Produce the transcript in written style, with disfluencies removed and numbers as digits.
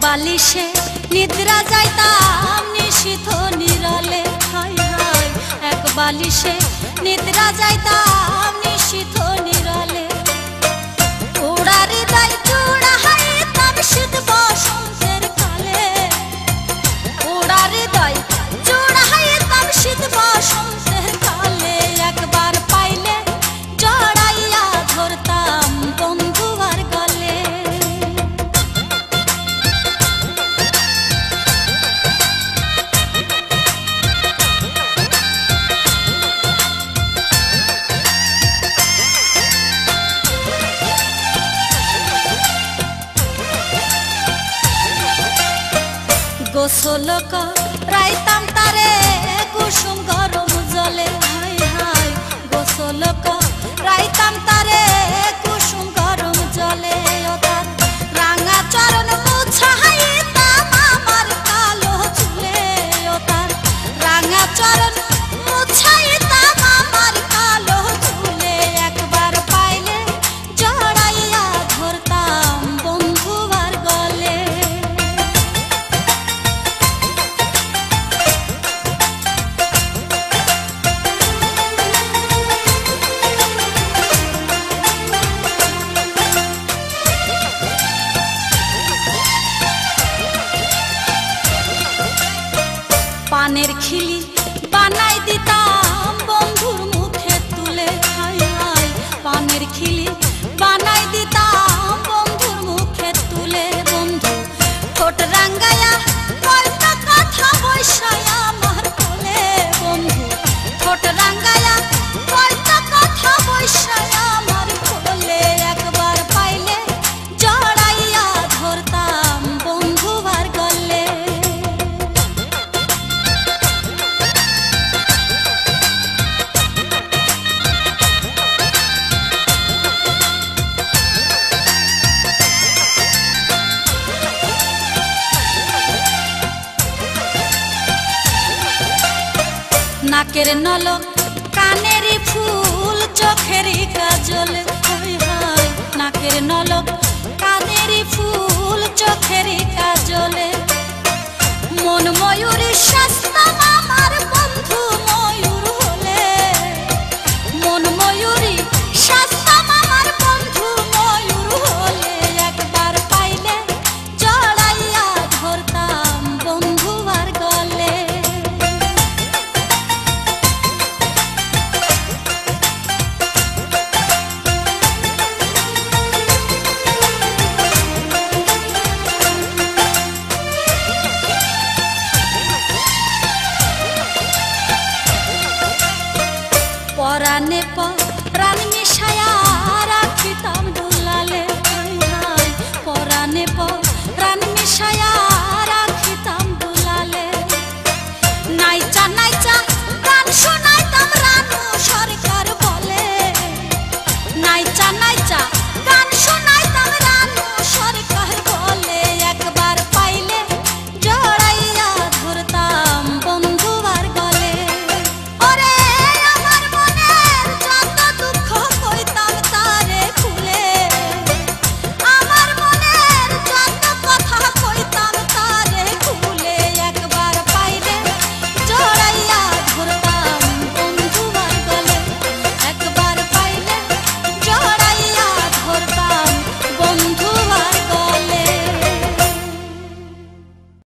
বালিশে নিদ্রা যাইতাম নিশীথ নিরলে, হায় হায় এক বালিশে নিদ্রা যাইতাম নিশীথ নিরলে। উড়ারি দাই চূড়া হাইতাম শীত বসন্তের কালে, উড়ারি দাই চূড়া হাইতাম শীত বসন্তের কালে। একবার পাইলে জড়াইয়া ধরতাম বন্ধু আর গলে। গোসল করাইতাম তারে কুসুম গরম জলে, হায় হায় গোসল করাইতাম তারে কুসুম গরম জলে। ও তার রাঙা চরণ মুছাইতাম আমার কালো চুলে, ও তার রাঙা চরণ মুছাইতাম আমার কালো চুলে। একবার পাইলে জড়াইয়া ধরতাম বন্ধু আর গলে। পানের খিলি বানাই দিতাম বন্ধুর মুখে তুলে, হায় হায় পানের খিলি বানাই দিতাম বন্ধুর মুখে তুলে। বন্ধু ঠোঁট রাঙ্গায়া কয়টা কথা বৈশায়া আমার কোলে, বন্ধু ঠোঁট রাঙ্গায়া কয়টা কথা বৈশায়া আমার কোলে। একবার পাইলে জড়াইয়া ধরতাম বন্ধু আর গলে। নাকের নলক কানেরই ফুল চোখেরই কাজল, হায় হায় নাকের নলক কানেরই ফুল চোখেরই কাজলে। মন ময়ূরী শাস্তা